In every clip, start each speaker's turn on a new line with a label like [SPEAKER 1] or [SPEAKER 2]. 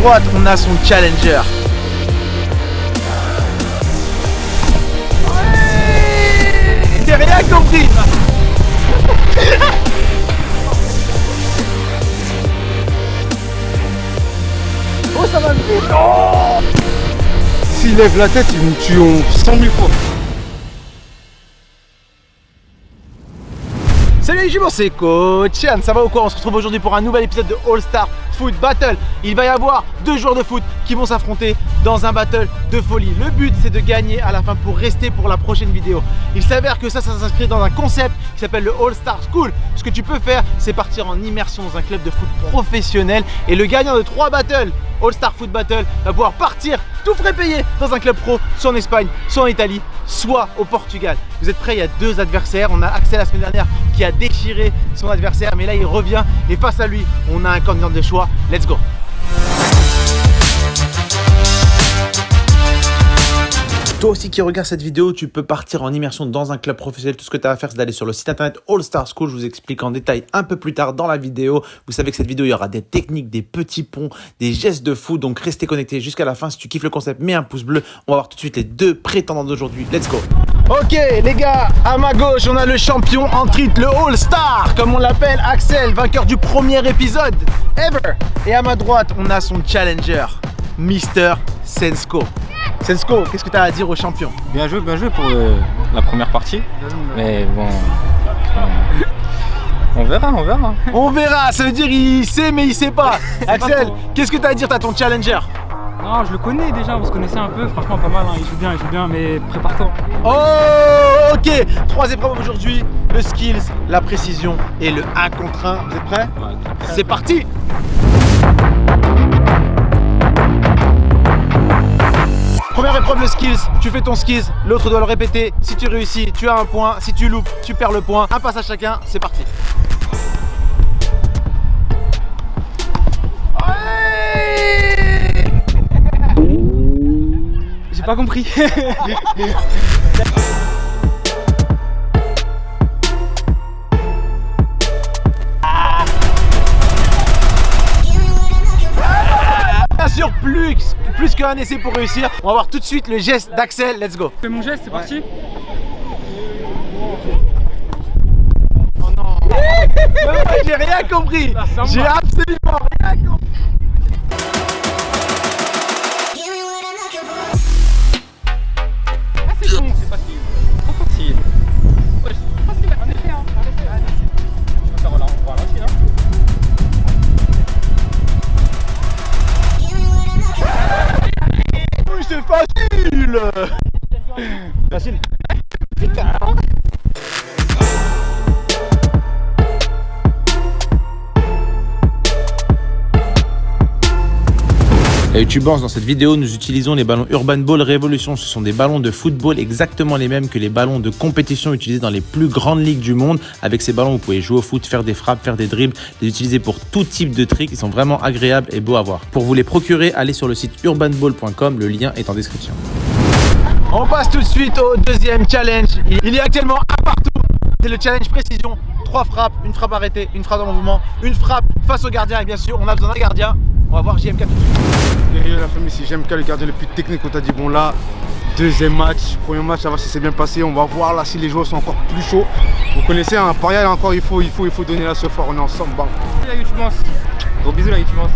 [SPEAKER 1] droite, on a son challenger. Ouais, j'ai rien compris. Oh, ça va vite. Oh,
[SPEAKER 2] s'il lève la tête, il me tue en 100 000 fois.
[SPEAKER 1] Salut les jumeaux, c'est Coach Yann, ça va ou quoi? On se retrouve aujourd'hui pour un nouvel épisode de All Star Foot Battle. Il va y avoir deux joueurs de foot qui vont s'affronter dans un battle de folie. Le but, c'est de gagner à la fin pour rester pour la prochaine vidéo. Il s'avère que ça s'inscrit dans un concept qui s'appelle le All Star School. Ce que tu peux faire, c'est partir en immersion dans un club de foot professionnel. Et le gagnant de 3 battles, All Star Foot Battle, va pouvoir partir tout frais payé dans un club pro, soit en Espagne, soit en Italie, soit au Portugal. Vous êtes prêts? Il y a 2 adversaires. On a Axel la semaine dernière qui a déchiré son adversaire, mais là il revient et face à lui, on a un candidat de choix. Let's go! Toi aussi qui regarde cette vidéo, tu peux partir en immersion dans un club professionnel. Tout ce que tu as à faire, c'est d'aller sur le site internet All Star School. Je vous explique en détail un peu plus tard dans la vidéo. Vous savez que cette vidéo, il y aura des techniques, des petits ponts, des gestes de foot. Donc restez connectés jusqu'à la fin. Si tu kiffes le concept, mets un pouce bleu. On va voir tout de suite les 2 prétendants d'aujourd'hui. Let's go! Ok les gars, à ma gauche, on a le champion en titre, le All Star, comme on l'appelle, Axel, vainqueur du premier épisode ever. Et à ma droite, on a son challenger, Mister Sensko. Sensko, qu'est-ce que tu as à dire au champion?
[SPEAKER 3] Bien joué pour la première partie. Mais bon, on verra.
[SPEAKER 1] On verra, ça veut dire il sait mais il sait pas. Axel, qu'est-ce que tu as à dire à ton challenger?
[SPEAKER 4] Non, je le connais déjà, on se connaissait un peu, franchement pas mal, hein. Il joue bien, mais prépare-toi.
[SPEAKER 1] Oh, ok, 3 épreuves aujourd'hui, le skills, la précision et le 1 contre 1. Vous êtes prêts?
[SPEAKER 4] Ouais,
[SPEAKER 1] c'est parti! Première épreuve, le skills, tu fais ton skills, l'autre doit le répéter. Si tu réussis, tu as un point, si tu loupes, tu perds le point. Un passe à chacun, c'est parti.
[SPEAKER 4] J'ai pas compris.
[SPEAKER 1] Bien sûr, plus qu'un essai pour réussir. On va voir tout de suite le geste d'Axel. Let's go.
[SPEAKER 4] Fais mon geste, c'est parti.
[SPEAKER 1] Oh non. J'ai rien compris. J'ai absolument rien compris.
[SPEAKER 4] C'est bon, c'est facile. Trop facile. Ouais, c'est facile, en effet. Je peux faire on va ralentir, hein.
[SPEAKER 1] Oui, c'est facile. Facile.
[SPEAKER 5] YouTubers, dans cette vidéo, nous utilisons les ballons Urban Ball Revolution. Ce sont des ballons de football exactement les mêmes que les ballons de compétition utilisés dans les plus grandes ligues du monde. Avec ces ballons, vous pouvez jouer au foot, faire des frappes, faire des dribbles, les utiliser pour tout type de tricks. Ils sont vraiment agréables et beaux à voir. Pour vous les procurer, allez sur le site urbanball.com. Le lien est en description.
[SPEAKER 1] On passe tout de suite au deuxième challenge. Il y a actuellement un partout. C'est le challenge précision. 3 frappes, une frappe arrêtée, une frappe en mouvement, une frappe face au gardien. Et bien sûr, on a besoin d'un gardien. On va voir JMK tout de suite.
[SPEAKER 2] Derrière la famille, c'est JMK, le gardien le plus technique. On t'a dit, bon là, deuxième match, premier match, ça va si c'est bien passé. On va voir là si les joueurs sont encore plus chauds. Vous connaissez, un parial encore, il faut donner la ce fort. On est ensemble. Bon.
[SPEAKER 4] La YouTubance. Gros bisous la YouTubance.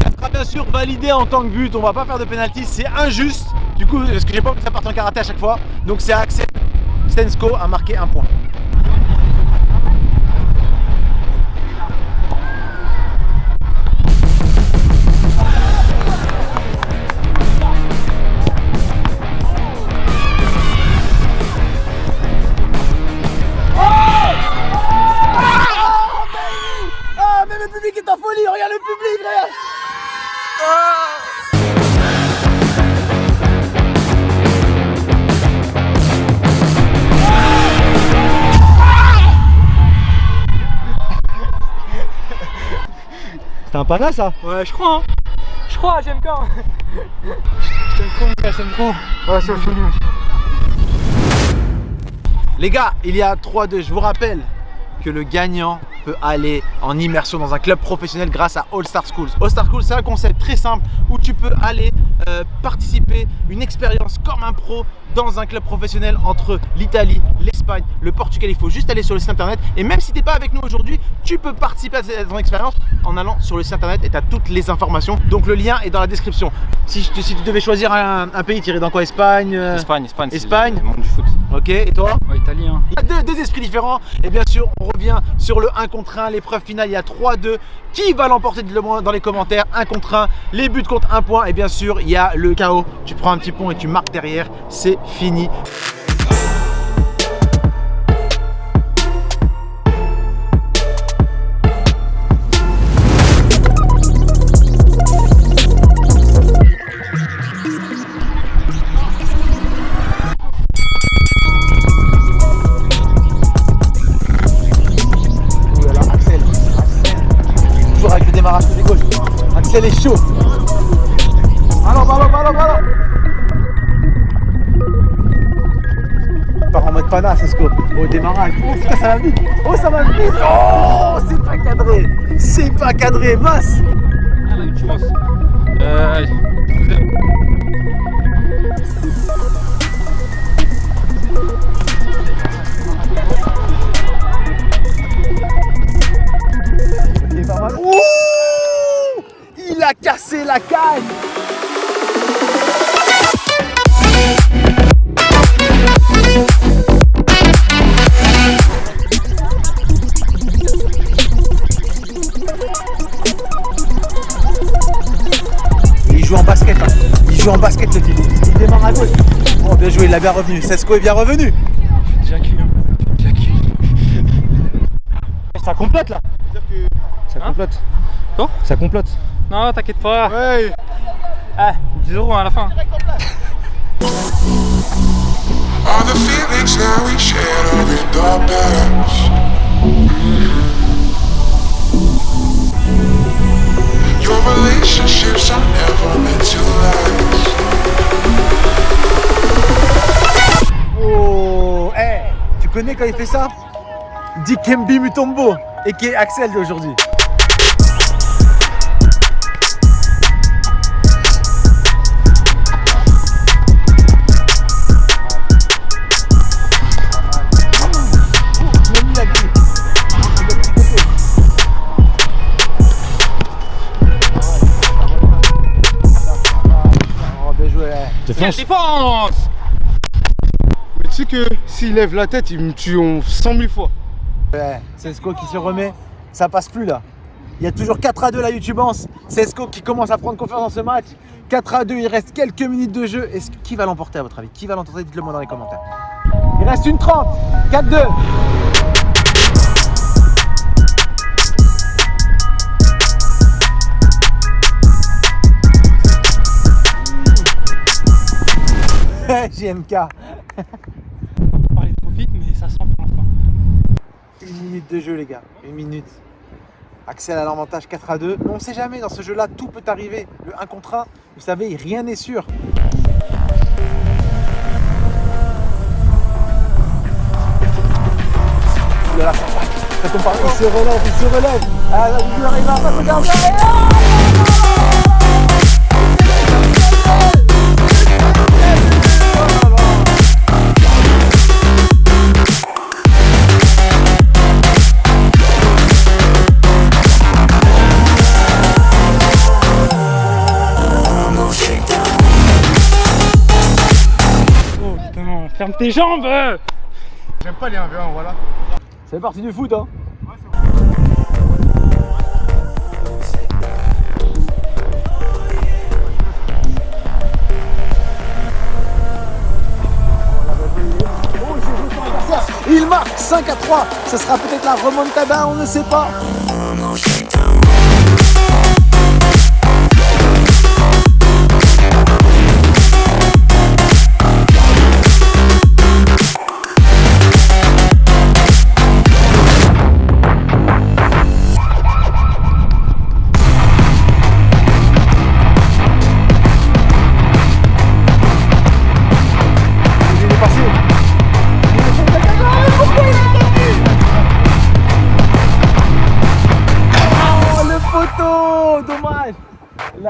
[SPEAKER 1] Ça sera bien sûr validé en tant que but, on va pas faire de penalty, c'est injuste. Du coup, parce que j'ai pas envie que ça parte en karaté à chaque fois. Donc c'est Axel Sensko à marquer 1 point. Mais le public est en folie, regarde le public, regarde. un pana ça?
[SPEAKER 4] Ouais, je crois, hein. Je crois, j'aime bien. J'aime trop, mon gars, j'aime trop.
[SPEAKER 1] Ouais, c'est fini. Les gars, il y a 3-2. Je vous rappelle que le gagnant peut aller en immersion dans un club professionnel grâce à All Star Schools. All Star Schools, c'est un concept très simple où tu peux aller participer une expérience comme un pro dans un club professionnel entre l'Italie, l'Espagne, le Portugal. Il faut juste aller sur le site internet et même si tu n'es pas avec nous aujourd'hui, tu peux participer à ton expérience en allant sur le site internet et tu as toutes les informations. Donc le lien est dans la description. Si tu devais choisir un pays, tu irais dans quoi? Espagne
[SPEAKER 3] Espagne.
[SPEAKER 1] Espagne.
[SPEAKER 3] C'est le monde du foot.
[SPEAKER 1] Ok, et toi?
[SPEAKER 4] Ouais, italien.
[SPEAKER 1] Il y a deux esprits différents et bien sûr on revient sur le 1 contre 1, l'épreuve finale, il y a 3-2. Qui va l'emporter dans les commentaires? 1 contre 1, les buts comptent 1 point et bien sûr il y a le KO. Tu prends un petit pont et tu marques derrière, c'est fini. Avec le démarrage côté gauche. Axel est chaud. Ballon. Part en mode pana, Cesco. Au démarrage. Oh putain, ça va vite. Oh, ça va vite. Oh, c'est pas cadré. C'est pas cadré, masse.
[SPEAKER 4] Ah, là, tu penses.
[SPEAKER 1] Ouh, il a cassé la canne. Il joue en basket, hein. Il joue en basket le type. Il démarre à gauche. Oh, bien joué, il a bien revenu. Cesco est bien revenu.
[SPEAKER 4] J'accule.
[SPEAKER 1] Ça complète là.
[SPEAKER 2] Ça complote.
[SPEAKER 4] Quoi?
[SPEAKER 2] Ça complote.
[SPEAKER 4] Non, t'inquiète pas.
[SPEAKER 2] Ouais.
[SPEAKER 4] Ah, 10 € à la fin.
[SPEAKER 6] All the feelings that we shared are in the past. Your relationships are never meant to last.
[SPEAKER 1] Oh, hey, tu connais quand il fait ça? Dikembe Mutombo et qui est Axel d'aujourd'hui.
[SPEAKER 4] Défense.
[SPEAKER 2] Mais tu sais que s'il lève la tête, il me tue 100 000 fois.
[SPEAKER 1] Ouais, Cesco qui se remet, ça passe plus là. Il y a toujours 4-2 la YouTubance. Cesco qui commence à prendre confiance dans ce match. 4-2, il reste quelques minutes de jeu. Qui va l'emporter à votre avis? Qui va l'emporter? Dites-le moi dans les commentaires. Il reste une 30. 4-2. JMK.
[SPEAKER 4] On parlait trop vite, mais ça sent pour l'instant.
[SPEAKER 1] 1 minute de jeu les gars, 1 minute. Axel a l'avantage 4-2. Mais on ne sait jamais, dans ce jeu-là, tout peut arriver. Le 1 contre 1, vous savez, rien n'est sûr. Oulala, ça tombe par... Il se relève. Ah, la vidéo arrive à pas regarder.
[SPEAKER 4] Ferme tes jambes.
[SPEAKER 2] J'aime pas les 1v1, voilà.
[SPEAKER 1] C'est parti du foot, hein. Il marque 5-3. Ce sera peut-être la remontada, on ne sait pas.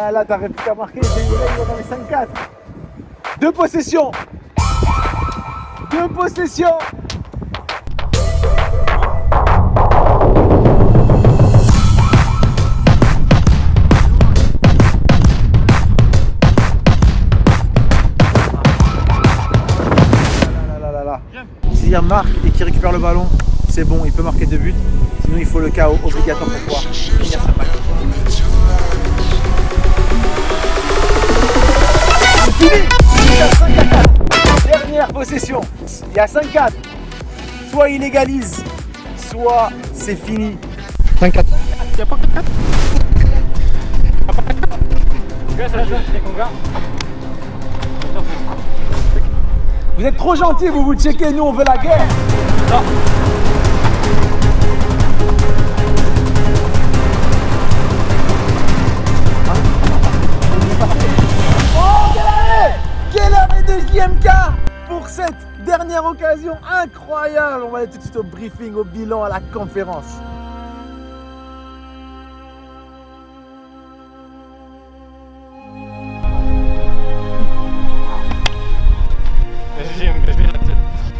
[SPEAKER 1] là, t'aurais pu qu'à marquer. C'est dans les 5-4. 2 possessions. 2 possessions. S'il marque et qu'il récupère le ballon, c'est bon, il peut marquer 2 buts. Sinon, il faut le KO obligatoire pour pouvoir finir sa match. C'est fini. Il y a 5-4. Dernière possession. Il y a 5-4. Soit il égalise, soit c'est fini. 5-4.
[SPEAKER 4] Il n'y a pas 4-4.
[SPEAKER 1] Vous êtes trop gentils, vous vous checkez, nous on veut la guerre.
[SPEAKER 4] Non.
[SPEAKER 1] Oh, quel arrêt de JMK pour cette dernière occasion incroyable. On va aller tout de suite au briefing, au bilan, à la conférence.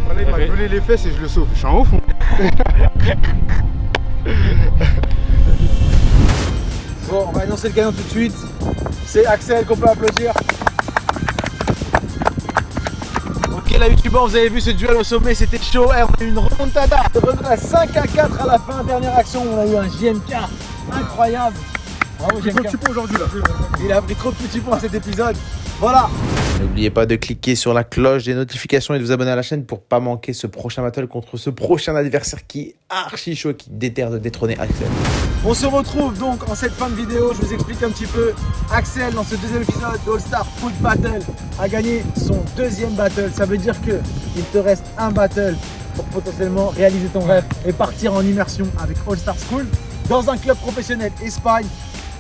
[SPEAKER 2] Voilà, il m'a brûlé les fesses et je le sauve. Je suis en haut fond.
[SPEAKER 1] Bon, on va annoncer le gagnant tout de suite. C'est Axel qu'on peut applaudir. Ok, la youtubeur, vous avez vu ce duel au sommet, c'était chaud. On a eu une remontada. À 5-4 à la fin, dernière action, on a eu un JMK incroyable. Bravo JMK.
[SPEAKER 2] Petit peu aujourd'hui là.
[SPEAKER 1] Il a pris trop de petits points cet épisode. Voilà.
[SPEAKER 5] N'oubliez pas de cliquer sur la cloche des notifications et de vous abonner à la chaîne pour pas manquer ce prochain battle contre ce prochain adversaire qui est archi chaud, qui déterre de détrôner Axel.
[SPEAKER 1] On se retrouve donc en cette fin de vidéo. Je vous explique un petit peu. Axel, dans ce deuxième épisode de All Star Foot Battle, a gagné son deuxième battle. Ça veut dire que il te reste un battle pour potentiellement réaliser ton rêve et partir en immersion avec All Star School dans un club professionnel. Espagne,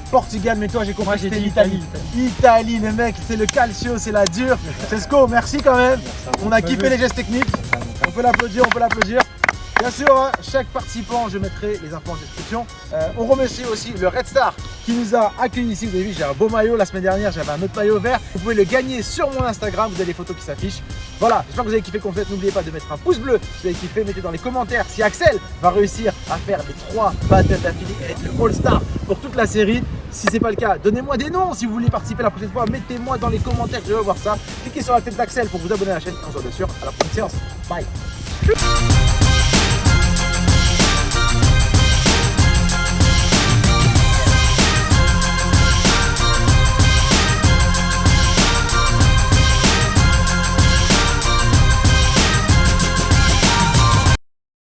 [SPEAKER 1] Portugal, mais toi j'ai compris que c'était l'Italie. Italie, les mecs, c'est le calcio, c'est la dure. Cesco, merci quand même. On a kiffé les gestes techniques. On peut l'applaudir, on peut l'applaudir. Bien sûr, hein, chaque participant, je mettrai les infos en description. On remercie aussi le Red Star qui nous a accueillis ici. Vous avez vu, j'ai un beau maillot. La semaine dernière, j'avais un autre maillot vert. Vous pouvez le gagner sur mon Instagram. Vous avez les photos qui s'affichent. Voilà, j'espère que vous avez kiffé complète. N'oubliez pas de mettre un pouce bleu si vous avez kiffé. Mettez dans les commentaires si Axel va réussir à faire les 3 battles d'affilée et être le All Star pour toute la série. Si c'est pas le cas, donnez-moi des noms. Si vous voulez participer la prochaine fois, mettez-moi dans les commentaires. Je veux voir ça. Cliquez sur la tête d'Axel pour vous abonner à la chaîne. On se voit bien sûr à la prochaine séance. Bye.